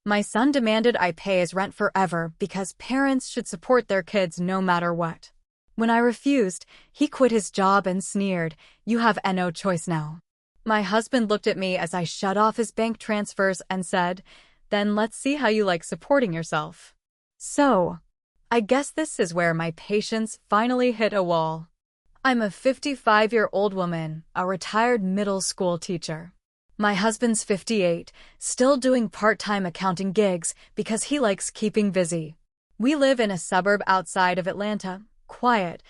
My son demanded I pay his rent forever because parents should support their kids no matter what. When I refused, he quit his job and sneered, "You have no choice now." My husband looked at me as I shut off his bank transfers and said, "Then let's see how you like supporting yourself." So, I guess this is where my patience finally hit a wall. I'm a 55-year-old woman, a retired middle school teacher. My husband's 58, still doing part-time accounting gigs because he likes keeping busy. We live in a suburb outside of Atlanta, quiet,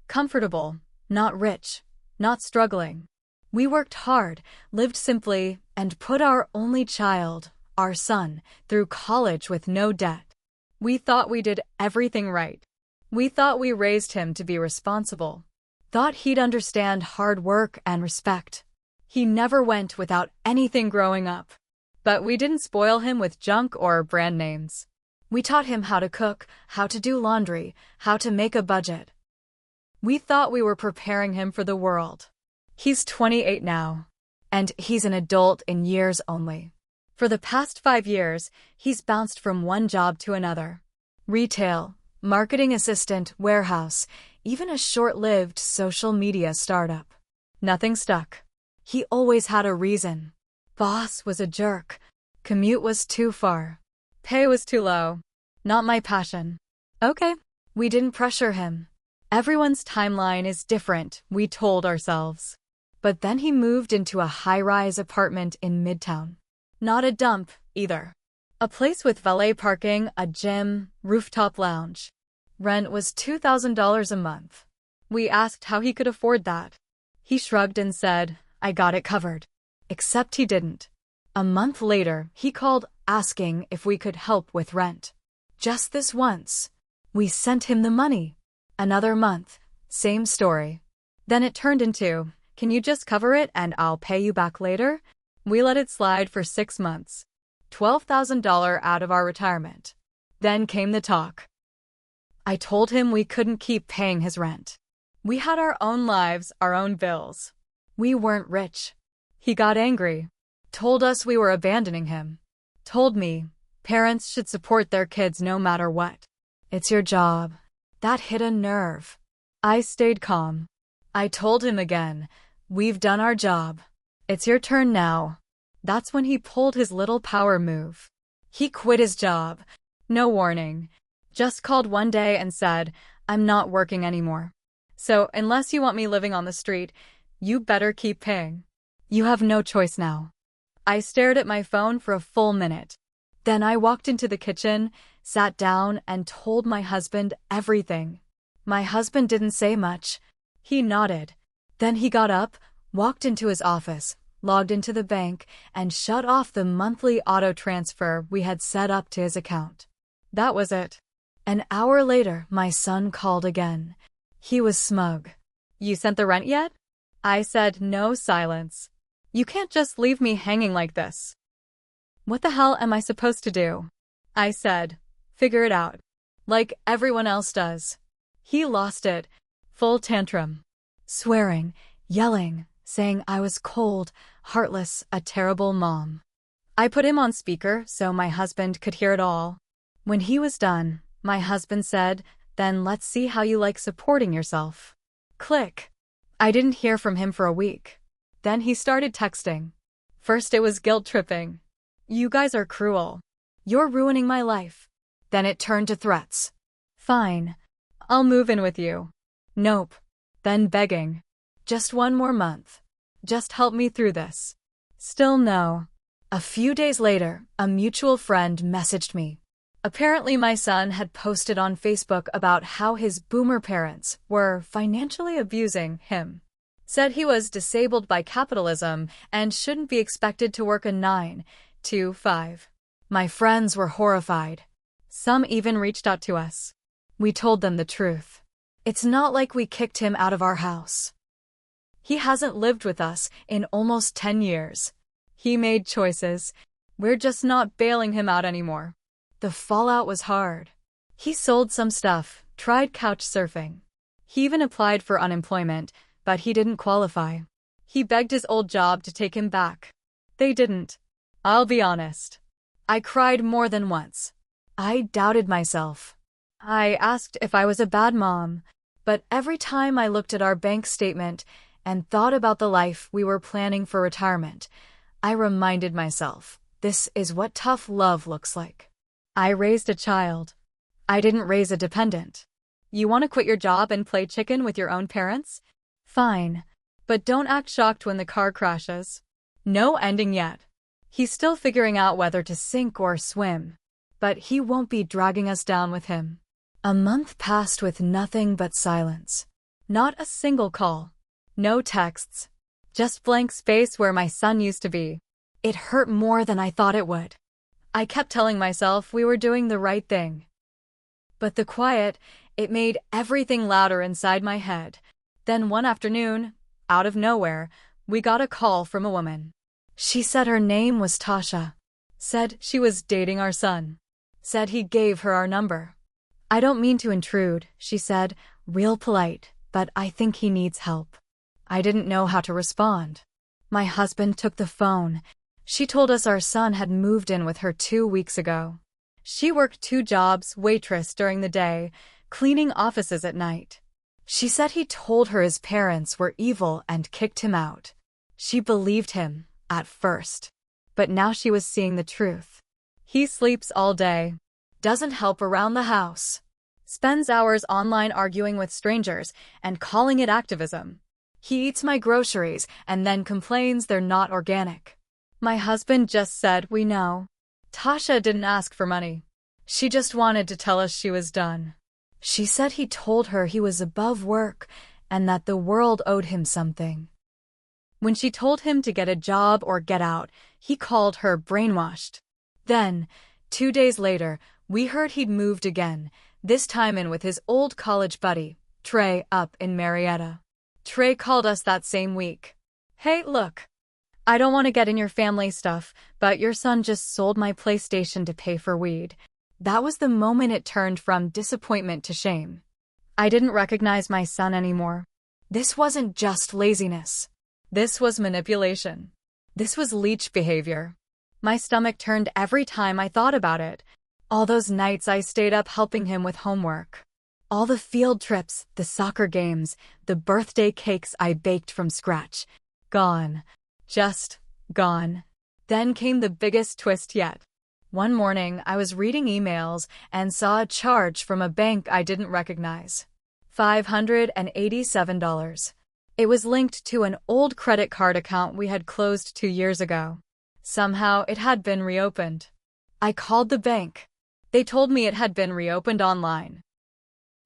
comfortable, not rich, not struggling. We worked hard, lived simply, and put our only child, our son, through college with no debt. We thought we did everything right. We thought we raised him to be responsible. Thought he'd understand hard work and respect. He never went without anything growing up. But we didn't spoil him with junk or brand names. We taught him how to cook, how to do laundry, how to make a budget. We thought we were preparing him for the world. He's 28 now, and he's an adult in years only. For the past 5 years, he's bounced from one job to another. Retail, marketing assistant, warehouse, even a short-lived social media startup. Nothing stuck. He always had a reason. Boss was a jerk. Commute was too far. Pay was too low. Not my passion. Okay. We didn't pressure him. Everyone's timeline is different, we told ourselves. But then he moved into a high-rise apartment in Midtown. Not a dump, either. A place with valet parking, a gym, rooftop lounge. Rent was $2,000 a month. We asked how he could afford that. He shrugged and said, "I got it covered." Except he didn't. A month later, he called asking if we could help with rent. Just this once. We sent him the money. Another month, same story. Then it turned into, "Can you just cover it and I'll pay you back later?" We let it slide for 6 months. $12,000 out of our retirement. Then came the talk. I told him we couldn't keep paying his rent. We had our own lives, our own bills. We weren't rich. He got angry. Told us we were abandoning him. Told me, parents should support their kids no matter what. It's your job. That hit a nerve. I stayed calm. I told him again, "We've done our job. It's your turn now." That's when he pulled his little power move. He quit his job. No warning. Just called one day and said, "I'm not working anymore. So unless you want me living on the street, you better keep paying. You have no choice now." I stared at my phone for a full minute. Then I walked into the kitchen, sat down, and told my husband everything. My husband didn't say much. He nodded. Then he got up, walked into his office, logged into the bank, and shut off the monthly auto transfer we had set up to his account. That was it. An hour later, my son called again. He was smug. "You sent the rent yet?" I said, "No." Silence. "You can't just leave me hanging like this." "What the hell am I supposed to do?" I said, "Figure it out. Like everyone else does." He lost it. Full tantrum. Swearing, yelling, saying I was cold, heartless, a terrible mom. I put him on speaker so my husband could hear it all. When he was done, my husband said, "Then let's see how you like supporting yourself." Click. I didn't hear from him for a week. Then he started texting. First it was guilt-tripping. "You guys are cruel. You're ruining my life." Then it turned to threats. "Fine. I'll move in with you." Nope. Then begging. "Just one more month. Just help me through this." Still no. A few days later, a mutual friend messaged me. Apparently my son had posted on Facebook about how his boomer parents were financially abusing him. Said he was disabled by capitalism and shouldn't be expected to work a 9 to 5. My friends were horrified. Some even reached out to us. We told them the truth. It's not like we kicked him out of our house. He hasn't lived with us in almost 10 years. He made choices. We're just not bailing him out anymore. The fallout was hard. He sold some stuff, tried couch surfing. He even applied for unemployment, but he didn't qualify. He begged his old job to take him back. They didn't. I'll be honest. I cried more than once. I doubted myself. I asked if I was a bad mom, but every time I looked at our bank statement and thought about the life we were planning for retirement, I reminded myself, this is what tough love looks like. I raised a child. I didn't raise a dependent. You want to quit your job and play chicken with your own parents? Fine, but don't act shocked when the car crashes. No ending yet. He's still figuring out whether to sink or swim, but he won't be dragging us down with him. A month passed with nothing but silence. Not a single call. No texts. Just blank space where my son used to be. It hurt more than I thought it would. I kept telling myself we were doing the right thing. But the quiet, it made everything louder inside my head. Then one afternoon, out of nowhere, we got a call from a woman. She said her name was Tasha. Said she was dating our son. Said he gave her our number. I don't mean to intrude, she said, real polite, but I think he needs help. I didn't know how to respond. My husband took the phone. She told us our son had moved in with her 2 weeks ago. She worked 2 jobs, waitress during the day, cleaning offices at night. She said he told her his parents were evil and kicked him out. She believed him, at first. But now she was seeing the truth. He sleeps all day. Doesn't help around the house. Spends hours online arguing with strangers and calling it activism. He eats my groceries and then complains they're not organic. My husband just said we know. Tasha didn't ask for money. She just wanted to tell us she was done. She said he told her he was above work and that the world owed him something. When she told him to get a job or get out, he called her brainwashed. Then, 2 days later, we heard he'd moved again, this time in with his old college buddy, Trey, up in Marietta. Trey called us that same week. Hey, look. I don't want to get in your family stuff, but your son just sold my PlayStation to pay for weed. That was the moment it turned from disappointment to shame. I didn't recognize my son anymore. This wasn't just laziness. This was manipulation. This was leech behavior. My stomach turned every time I thought about it. All those nights I stayed up helping him with homework. All the field trips, the soccer games, the birthday cakes I baked from scratch. Gone. Just gone. Then came the biggest twist yet. One morning, I was reading emails and saw a charge from a bank I didn't recognize. $587. It was linked to an old credit card account we had closed 2 years ago. Somehow, it had been reopened. I called the bank. They told me it had been reopened online,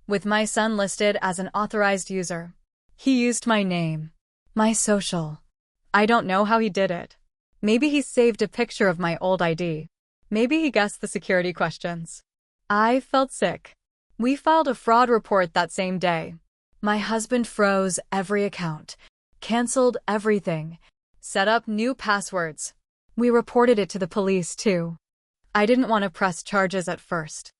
with my son listed as an authorized user. He used my name, my social. I don't know how he did it. Maybe he saved a picture of my old ID. Maybe he guessed the security questions. I felt sick. We filed a fraud report that same day. My husband froze every account, canceled everything, set up new passwords. We reported it to the police too. I didn't want to press charges at first.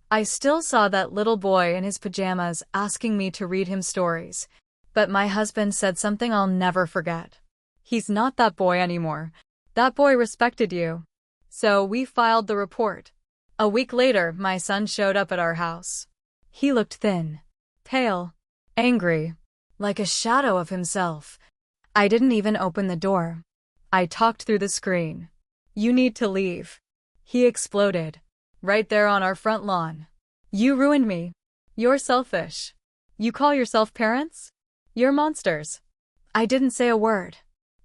I still saw that little boy in his pajamas asking me to read him stories. But my husband said something I'll never forget. He's not that boy anymore. That boy respected you. So we filed the report. A week later, my son showed up at our house. He looked thin, pale, angry, like a shadow of himself. I didn't even open the door. I talked through the screen. You need to leave. He exploded. Right there on our front lawn. You ruined me. You're selfish. You call yourself parents? You're monsters. I didn't say a word.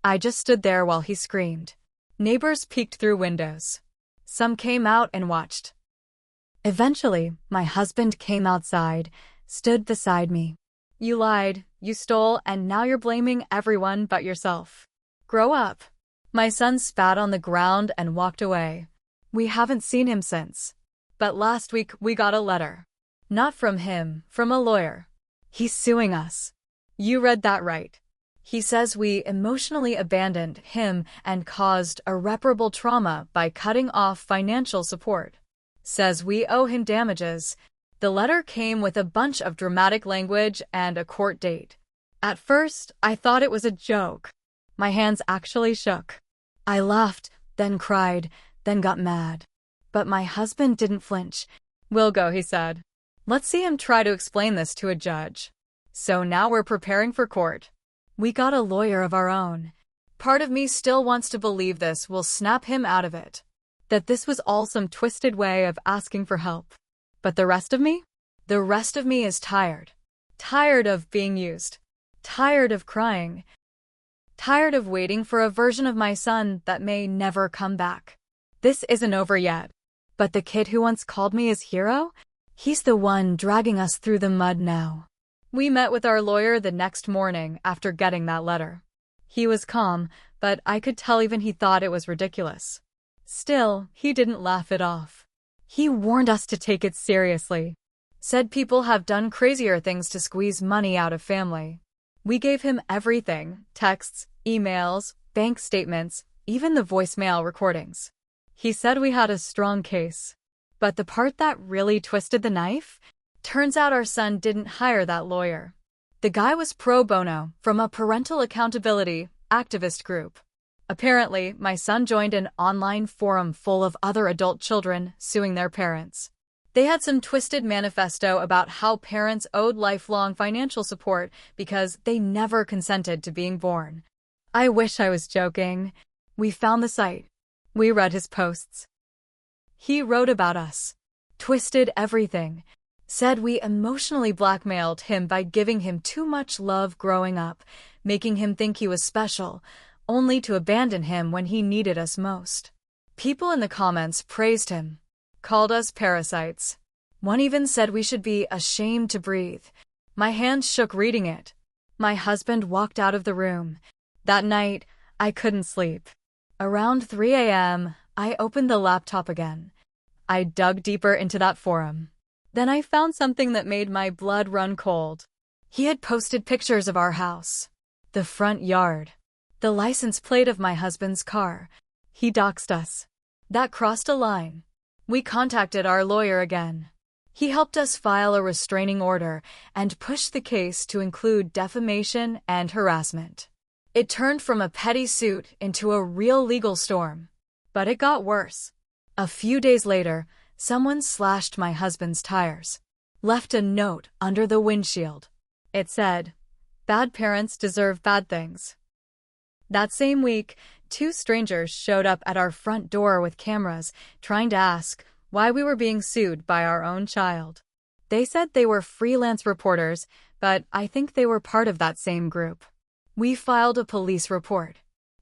I just stood there while he screamed. Neighbors peeked through windows. Some came out and watched. Eventually, my husband came outside, stood beside me. You lied, you stole, and now you're blaming everyone but yourself. Grow up. My son spat on the ground and walked away. We haven't seen him since. But last week we got a letter. Not from him, from a lawyer. He's suing us. You read that right. He says we emotionally abandoned him and caused irreparable trauma by cutting off financial support. Says we owe him damages. The letter came with a bunch of dramatic language and a court date. At first, I thought it was a joke. My hands actually shook. I laughed, then cried, then got mad. But my husband didn't flinch. "We'll go," he said. "Let's see him try to explain this to a judge." So now we're preparing for court. We got a lawyer of our own. Part of me still wants to believe this will snap him out of it, that this was all some twisted way of asking for help. But the rest of me? The rest of me is tired. Tired of being used. Tired of crying. Tired of waiting for a version of my son that may never come back. This isn't over yet. But the kid who once called me his hero? He's the one dragging us through the mud now. We met with our lawyer the next morning after getting that letter. He was calm, but I could tell even he thought it was ridiculous. Still, he didn't laugh it off. He warned us to take it seriously. Said people have done crazier things to squeeze money out of family. We gave him everything: texts, emails, bank statements, even the voicemail recordings. He said we had a strong case. But the part that really twisted the knife? Turns out our son didn't hire that lawyer. The guy was pro bono from a parental accountability activist group. Apparently, my son joined an online forum full of other adult children suing their parents. They had some twisted manifesto about how parents owed lifelong financial support because they never consented to being born. I wish I was joking. We found the site. We read his posts. He wrote about us. Twisted everything. Said we emotionally blackmailed him by giving him too much love growing up, making him think he was special, only to abandon him when he needed us most. People in the comments praised him. Called us parasites. One even said we should be ashamed to breathe. My hands shook reading it. My husband walked out of the room. That night, I couldn't sleep. Around 3 a.m., I opened the laptop again. I dug deeper into that forum. Then I found something that made my blood run cold. He had posted pictures of our house. The front yard. The license plate of my husband's car. He doxed us. That crossed a line. We contacted our lawyer again. He helped us file a restraining order and push the case to include defamation and harassment. It turned from a petty suit into a real legal storm. But it got worse. A few days later, someone slashed my husband's tires. Left a note under the windshield. It said, "Bad parents deserve bad things." That same week, 2 strangers showed up at our front door with cameras, trying to ask why we were being sued by our own child. They said they were freelance reporters, but I think they were part of that same group. We filed a police report.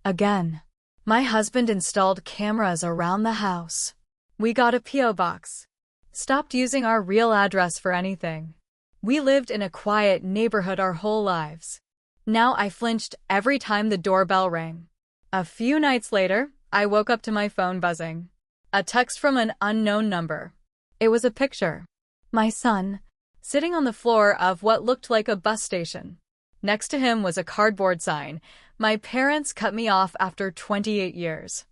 Again. My husband installed cameras around the house. We got a P.O. box. Stopped using our real address for anything. We lived in a quiet neighborhood our whole lives. Now I flinched every time the doorbell rang. A few nights later, I woke up to my phone buzzing. A text from an unknown number. It was a picture. My son, sitting on the floor of what looked like a bus station. Next to him was a cardboard sign. "My parents cut me off after 28 years.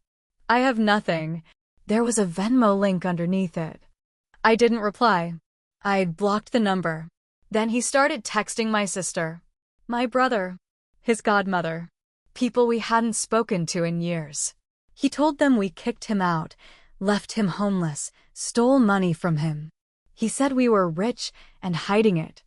I have nothing." There was a Venmo link underneath it. I didn't reply. I'd blocked the number. Then he started texting my sister, my brother, his godmother, people we hadn't spoken to in years. He told them we kicked him out, left him homeless, stole money from him. He said we were rich and hiding it.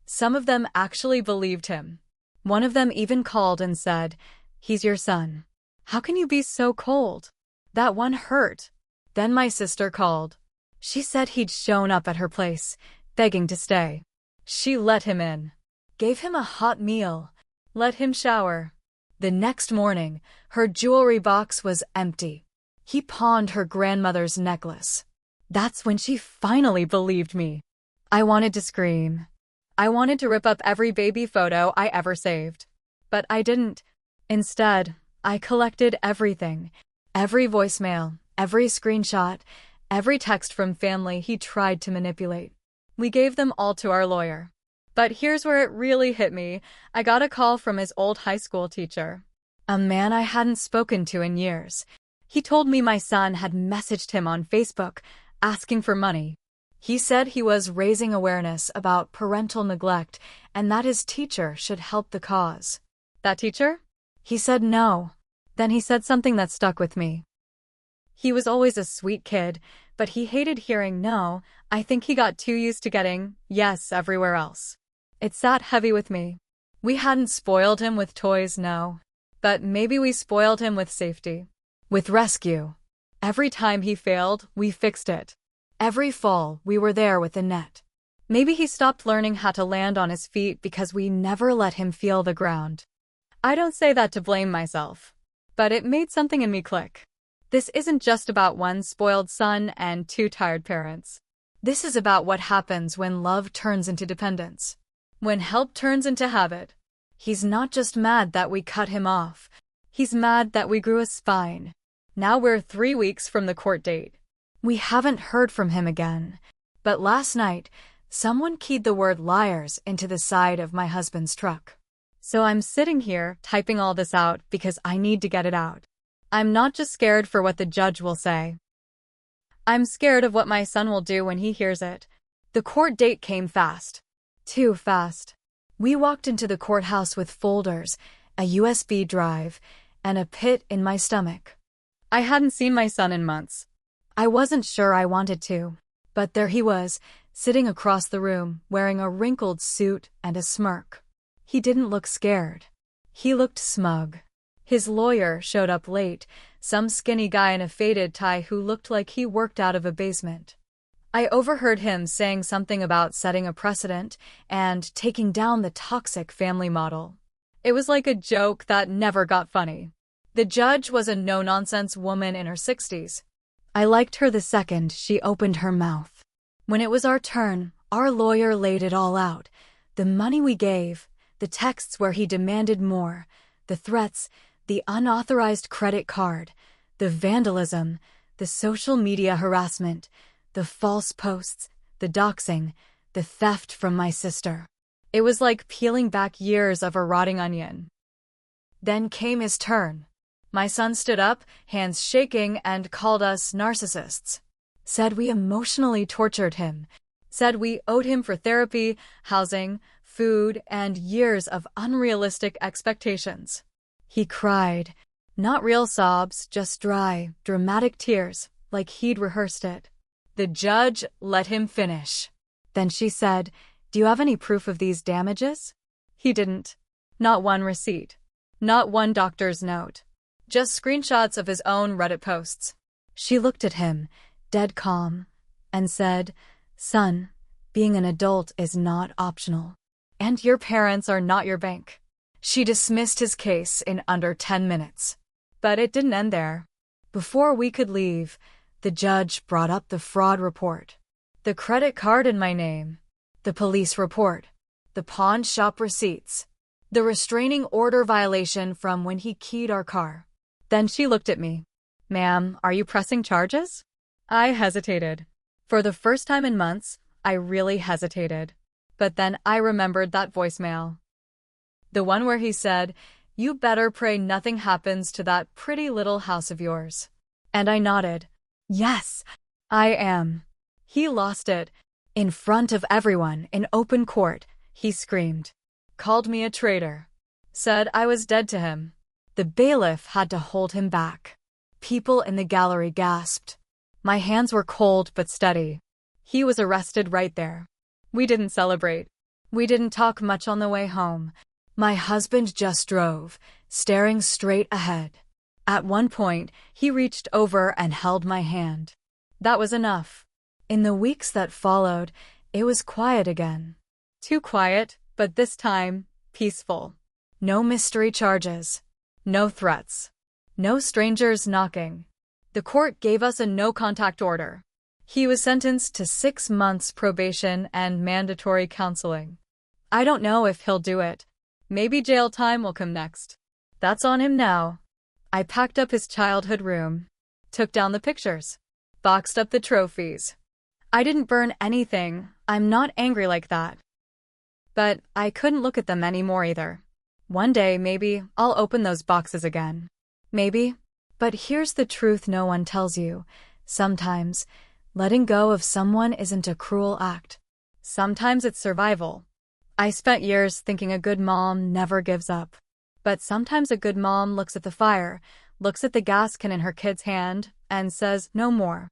Some of them actually believed him. One of them even called and said, "He's your son. How can you be so cold?" That one hurt. Then my sister called. She said he'd shown up at her place, begging to stay. She let him in. Gave him a hot meal. Let him shower. The next morning, her jewelry box was empty. He pawned her grandmother's necklace. That's when she finally believed me. I wanted to scream. I wanted to rip up every baby photo I ever saved. But I didn't. Instead, I collected everything. Every voicemail, every screenshot, every text from family he tried to manipulate. We gave them all to our lawyer. But here's where it really hit me. I got a call from his old high school teacher. A man I hadn't spoken to in years. He told me my son had messaged him on Facebook, asking for money. He said he was raising awareness about parental neglect and that his teacher should help the cause. That teacher? He said no. Then he said something that stuck with me. He was always a sweet kid, but he hated hearing no. I think he got too used to getting yes everywhere else. It sat heavy with me. We hadn't spoiled him with toys, no. But maybe we spoiled him with safety. With rescue. Every time he failed, we fixed it. Every fall, we were there with a net. Maybe he stopped learning how to land on his feet because we never let him feel the ground. I don't say that to blame myself. But it made something in me click. This isn't just about one spoiled son and two tired parents. This is about what happens when love turns into dependence. When help turns into habit. He's not just mad that we cut him off. He's mad that we grew a spine. Now we're 3 weeks from the court date. We haven't heard from him again. But last night, someone keyed the word liars into the side of my husband's truck. So I'm sitting here typing all this out because I need to get it out. I'm not just scared for what the judge will say. I'm scared of what my son will do when he hears it. The court date came fast. Too fast. We walked into the courthouse with folders, a USB drive, and a pit in my stomach. I hadn't seen my son in months. I wasn't sure I wanted to. But there he was, sitting across the room, wearing a wrinkled suit and a smirk. He didn't look scared. He looked smug. His lawyer showed up late, some skinny guy in a faded tie who looked like he worked out of a basement. I overheard him saying something about setting a precedent and taking down the toxic family model. It was like a joke that never got funny. The judge was a no-nonsense woman in her 60s. I liked her the second she opened her mouth. When it was our turn, our lawyer laid it all out. The money we gave, the texts where he demanded more, the threats, the unauthorized credit card, the vandalism, the social media harassment, the false posts, the doxing, the theft from my sister. It was like peeling back years of a rotting onion. Then came his turn. My son stood up, hands shaking, and called us narcissists. Said we emotionally tortured him. Said we owed him for therapy, housing, food, and years of unrealistic expectations. He cried. Not real sobs, just dry, dramatic tears, like he'd rehearsed it. The judge let him finish. Then she said, "Do you have any proof of these damages?" He didn't. Not one receipt. Not one doctor's note. Just screenshots of his own Reddit posts. She looked at him, dead calm, and said, "Son, being an adult is not optional. And your parents are not your bank." She dismissed his case in under 10 minutes. But it didn't end there. Before we could leave, the judge brought up the fraud report. The credit card in my name. The police report. The pawn shop receipts. The restraining order violation from when he keyed our car. Then she looked at me. "Ma'am, are you pressing charges?" I hesitated. For the first time in months, I really hesitated. But then I remembered that voicemail. The one where he said, "You better pray nothing happens to that pretty little house of yours." And I nodded. Yes, I am. He lost it. In front of everyone, in open court, he screamed. Called me a traitor. Said I was dead to him. The bailiff had to hold him back. People in the gallery gasped. My hands were cold but steady. He was arrested right there. We didn't celebrate. We didn't talk much on the way home. My husband just drove, staring straight ahead. At one point, he reached over and held my hand. That was enough. In the weeks that followed, it was quiet again. Too quiet, but this time, peaceful. No mystery charges. No threats. No strangers knocking. The court gave us a no-contact order. He was sentenced to 6 months probation and mandatory counseling. I don't know if he'll do it. Maybe jail time will come next. That's on him now. I packed up his childhood room. Took down the pictures. Boxed up the trophies. I didn't burn anything. I'm not angry like that. But I couldn't look at them anymore either. One day, maybe, I'll open those boxes again. Maybe. But here's the truth no one tells you. Sometimes, letting go of someone isn't a cruel act. Sometimes it's survival. I spent years thinking a good mom never gives up. But sometimes a good mom looks at the fire, looks at the gas can in her kid's hand, and says no more.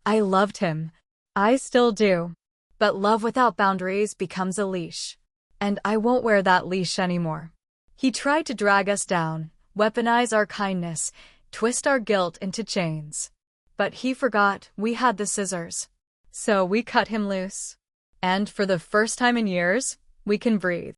I loved him. I still do. But love without boundaries becomes a leash. And I won't wear that leash anymore. He tried to drag us down, weaponize our kindness, twist our guilt into chains. But he forgot we had the scissors. So we cut him loose. And for the first time in years, we can breathe.